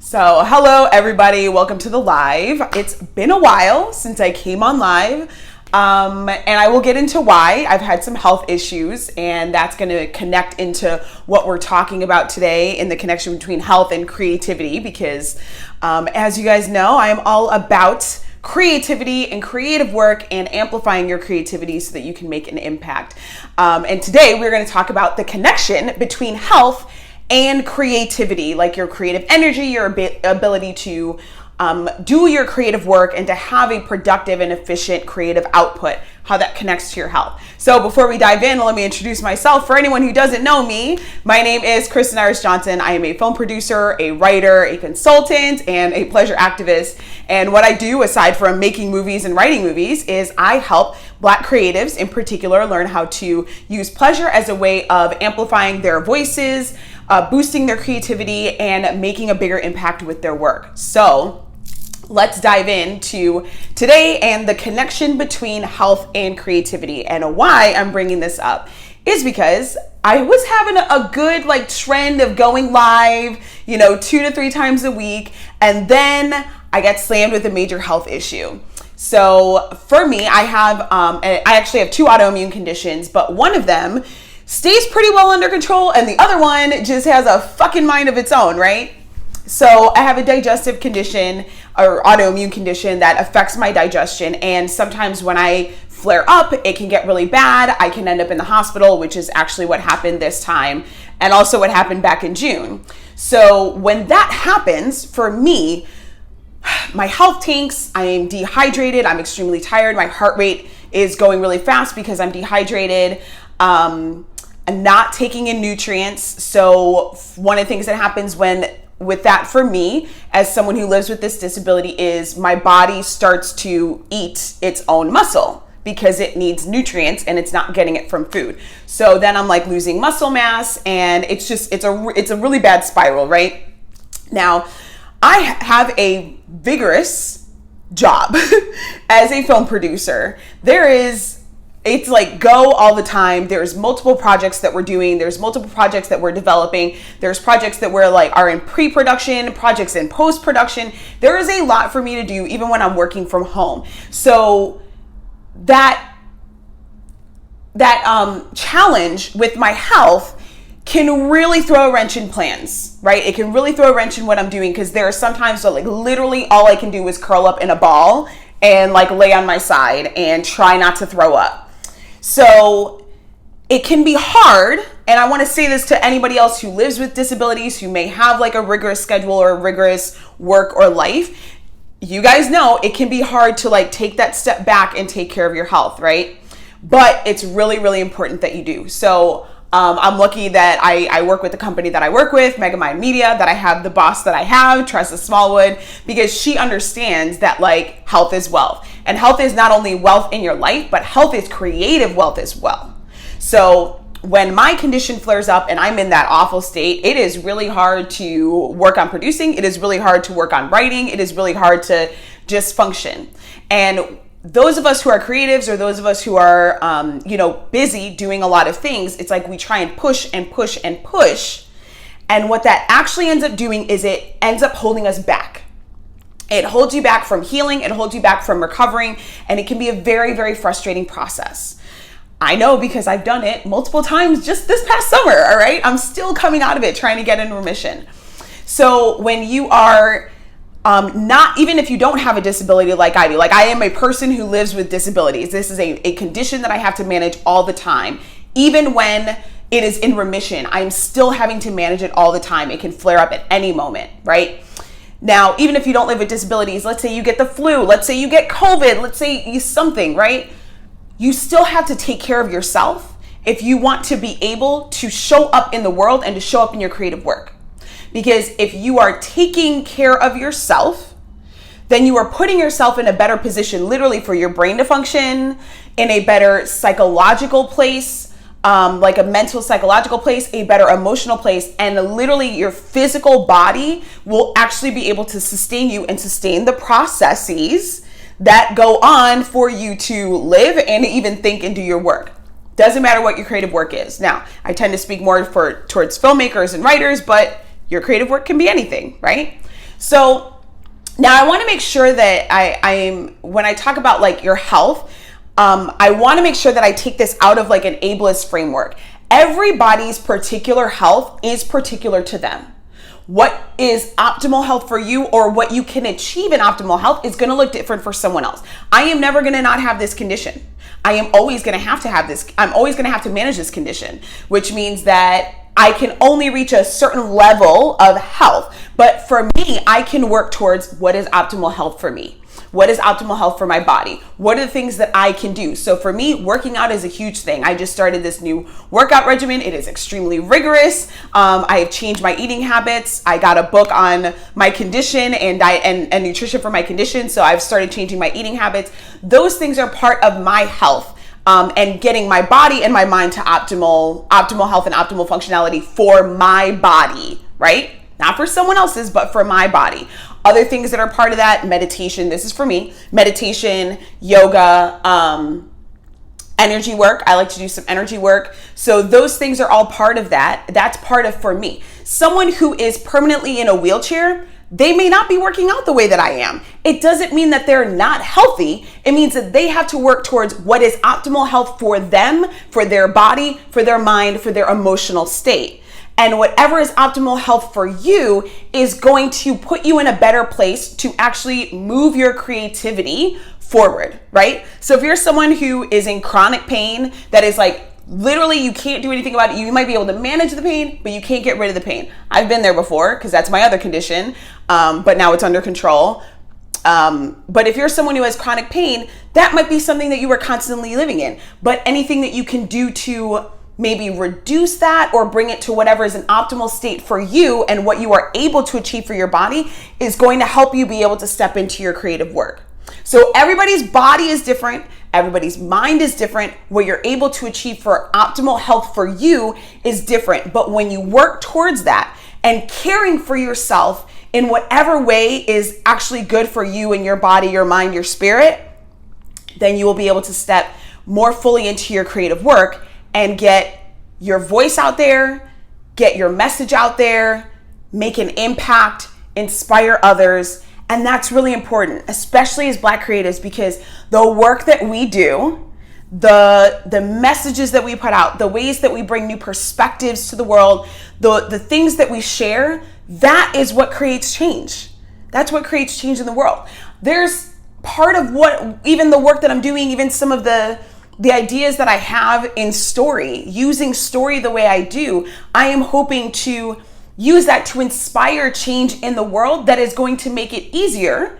So hello everybody, welcome to the live. It's been a while since I came on live, and I will get into why. I've had some health issues, and that's going to connect into what we're talking about today in the connection between health and creativity, because as you guys know, I am all about creativity and creative work and amplifying your creativity so that you can make an impact. And today we're going to talk about the connection between health and creativity, like your creative energy, your ability to do your creative work and to have a productive and efficient creative output, how that connects to your health. So before we dive in, let me introduce myself. For anyone who doesn't know me, my name is Kristen Iris Johnson. I am a film producer, a writer, a consultant, and a pleasure activist. And what I do, aside from making movies and writing movies, is I help Black creatives in particular learn how to use pleasure as a way of amplifying their voices, boosting their creativity, and making a bigger impact with their work. So let's dive into today and the connection between health and creativity. And why I'm bringing this up is because I was having a good trend of going live, 2 to 3 times a week. And then I got slammed with a major health issue. So for me, I actually have 2 autoimmune conditions, but one of them stays pretty well under control and the other one just has a fucking mind of its own, right? So I have a digestive condition or autoimmune condition that affects my digestion, and sometimes when I flare up, it can get really bad. I can end up in the hospital, which is actually what happened this time, and also what happened back in June. So when that happens, for me, my health tanks, I am dehydrated, I'm extremely tired, my heart rate is going really fast because I'm dehydrated. I'm not taking in nutrients. So one of the things that happens with that for me, as someone who lives with this disability, is my body starts to eat its own muscle because it needs nutrients and it's not getting it from food. So then I'm losing muscle mass, and it's a really bad spiral, right? Now, I have a vigorous job as a film producer. It's go all the time. There's multiple projects that we're doing. There's multiple projects that we're developing. There's projects that are in pre-production, projects in post-production. There is a lot for me to do even when I'm working from home. So that challenge with my health can really throw a wrench in plans, right? It can really throw a wrench in what I'm doing, because there are sometimes literally all I can do is curl up in a ball and lay on my side and try not to throw up. So it can be hard, and I want to say this to anybody else who lives with disabilities, who may have a rigorous schedule or a rigorous work or life. You guys know it can be hard to take that step back and take care of your health, right? But it's really, really important that you do. So I'm lucky that I work with the company that I work with, Megamind Media, that I have the boss that I have, Tressa Smallwood, because she understands that health is wealth. And health is not only wealth in your life, but health is creative wealth as well. So when my condition flares up and I'm in that awful state, it is really hard to work on producing. It is really hard to work on writing. It is really hard to just function. And those of us who are creatives, or those of us who are, busy doing a lot of things, it's we try and push and push and push. And what that actually ends up doing is it ends up holding us back. It holds you back from healing. It holds you back from recovering. And it can be a very, very frustrating process. I know, because I've done it multiple times just this past summer. All right. I'm still coming out of it, trying to get in remission. So when you are not, even if you don't have a disability like I do, I am a person who lives with disabilities. This is a condition that I have to manage all the time. Even when it is in remission, I'm still having to manage it all the time. It can flare up at any moment, right? Now, even if you don't live with disabilities, let's say you get the flu, let's say you get COVID, let's say something, right? You still have to take care of yourself if you want to be able to show up in the world and to show up in your creative work. Because if you are taking care of yourself, then you are putting yourself in a better position, literally, for your brain to function, in a better psychological place, a mental psychological place, a better emotional place, and literally your physical body will actually be able to sustain you and sustain the processes that go on for you to live and even think and do your work. Doesn't matter what your creative work is. Now, I tend to speak more towards filmmakers and writers, but your creative work can be anything, right? So now I want to make sure that I'm when I talk about like your health, I want to make sure that I take this out of like an ableist framework. Everybody's particular health is particular to them. What is optimal health for you, or what you can achieve in optimal health, is going to look different for someone else. I am never going to not have this condition. I am always going to have this. I'm always going to have to manage this condition, which means that I can only reach a certain level of health. But for me, I can work towards what is optimal health for me. What is optimal health for my body? What are the things that I can do? So for me, working out is a huge thing. I just started this new workout regimen. It is extremely rigorous. I have changed my eating habits. I got a book on my condition and diet and nutrition for my condition. So I've started changing my eating habits. Those things are part of my health. And getting my body and my mind to optimal health and optimal functionality for my body, right? Not for someone else's, but for my body. Other things that are part of that: meditation. This is for me. Meditation, yoga, energy work. I like to do some energy work. So those things are all part of that. That's part of, for me. Someone who is permanently in a wheelchair, they may not be working out the way that I am. It doesn't mean that they're not healthy. It means that they have to work towards what is optimal health for them, for their body, for their mind, for their emotional state. And whatever is optimal health for you is going to put you in a better place to actually move your creativity forward, right? So if you're someone who is in chronic pain, that is like literally you can't do anything about it. You might be able to manage the pain, but you can't get rid of the pain. I've been there before because that's my other condition, but now it's under control. But if you're someone who has chronic pain, that might be something that you are constantly living in. But anything that you can do to maybe reduce that or bring it to whatever is an optimal state for you and what you are able to achieve for your body is going to help you be able to step into your creative work. So everybody's body is different. Everybody's mind is different. What you're able to achieve for optimal health for you is different. But when you work towards that and caring for yourself in whatever way is actually good for you and your body, your mind, your spirit, then you will be able to step more fully into your creative work and get your voice out there, get your message out there, make an impact, inspire others. And that's really important, especially as Black creatives, because the work that we do, the messages that we put out, the ways that we bring new perspectives to the world, the things that we share, that is what creates change. That's what creates change in the world. There's part of what, even the work that I'm doing, even some of the ideas that I have in story, using story the way I do, I am hoping to use that to inspire change in the world that is going to make it easier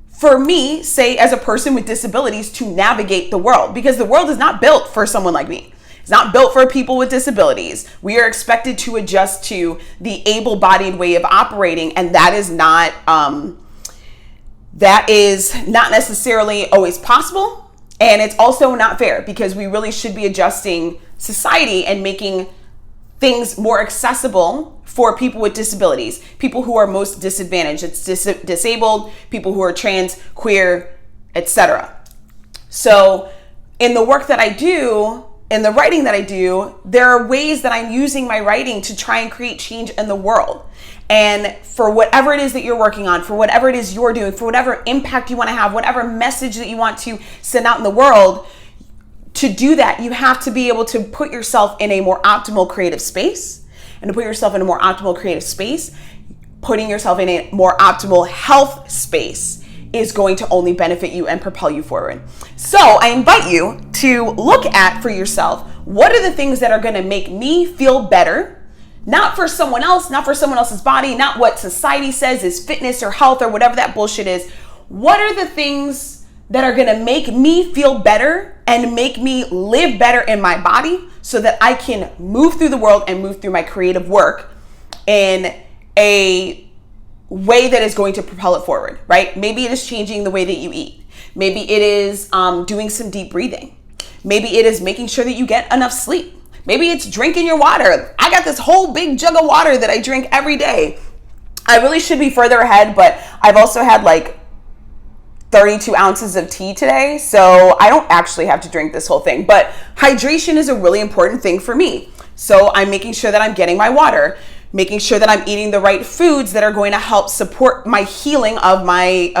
for me, say as a person with disabilities, to navigate the world, because the world is not built for someone like me. It's not built for people with disabilities. We are expected to adjust to the able-bodied way of operating, and that is not necessarily always possible. And it's also not fair, because we really should be adjusting society and making things more accessible for people with disabilities, people who are most disadvantaged. It's disabled, people who are trans, queer, etc. So in the work that I do, in the writing that I do, there are ways that I'm using my writing to try and create change in the world. And for whatever it is that you're working on, for whatever it is you're doing, for whatever impact you want to have, whatever message that you want to send out in the world, to do that, you have to be able to put yourself in a more optimal creative space. And to put yourself in a more optimal creative space, putting yourself in a more optimal health space is going to only benefit you and propel you forward. So I invite you to look at for yourself, what are the things that are going to make me feel better? Not for someone else, not for someone else's body, not what society says is fitness or health or whatever that bullshit is. What are the things that are going to make me feel better and make me live better in my body so that I can move through the world and move through my creative work in a way that is going to propel it forward, right? Maybe it is changing the way that you eat. Maybe it is doing some deep breathing. Maybe it is making sure that you get enough sleep. Maybe it's drinking your water. I got this whole big jug of water that I drink every day. I really should be further ahead, but I've also had like 32 ounces of tea today, so I don't actually have to drink this whole thing. But hydration is a really important thing for me. So I'm making sure that I'm getting my water. making sure that I'm eating the right foods that are going to help support my healing of my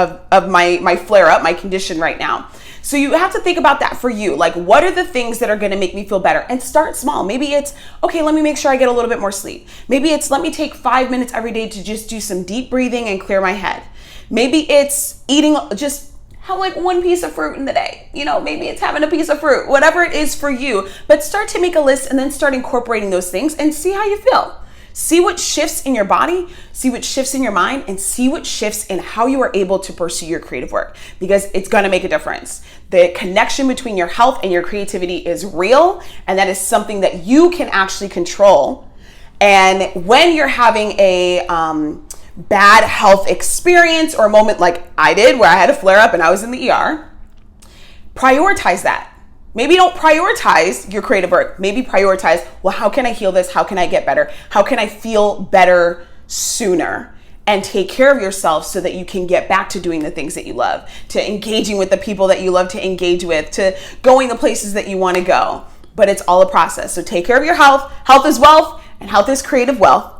flare up, my condition right now. So you have to think about that for you. Like, what are the things that are going to make me feel better? And start small. Maybe it's, okay, let me make sure I get a little bit more sleep. Maybe it's, let me take 5 minutes every day to just do some deep breathing and clear my head. Maybe it's eating, just have like one piece of fruit in the day. You know, maybe it's having a piece of fruit, whatever it is for you. But start to make a list and then start incorporating those things and see how you feel. See what shifts in your body, see what shifts in your mind, and see what shifts in how you are able to pursue your creative work, because it's going to make a difference. The connection between your health and your creativity is real, and that is something that you can actually control. And when you're having a bad health experience or a moment like I did where I had a flare up and I was in the ER, prioritize that. Maybe don't prioritize your creative work. Maybe prioritize, well, how can I heal this? How can I get better? How can I feel better sooner? And take care of yourself so that you can get back to doing the things that you love, to engaging with the people that you love to engage with, to going the places that you want to go. But it's all a process. So take care of your health. Health is wealth, and health is creative wealth.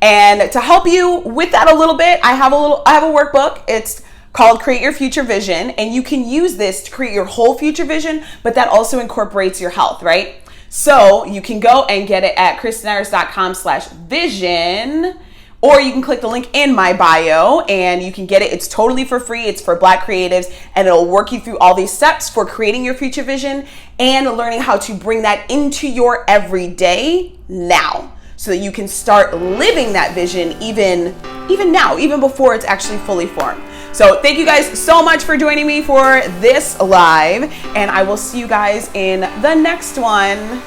And to help you with that a little bit, I have a workbook. It's called Create Your Future Vision, and you can use this to create your whole future vision, but that also incorporates your health, right? So you can go and get it at kristeniris.com/vision, or you can click the link in my bio and you can get it. It's totally for free. It's for Black creatives, and it'll work you through all these steps for creating your future vision and learning how to bring that into your everyday now, so that you can start living that vision even now, even before it's actually fully formed. So thank you guys so much for joining me for this live, and I will see you guys in the next one.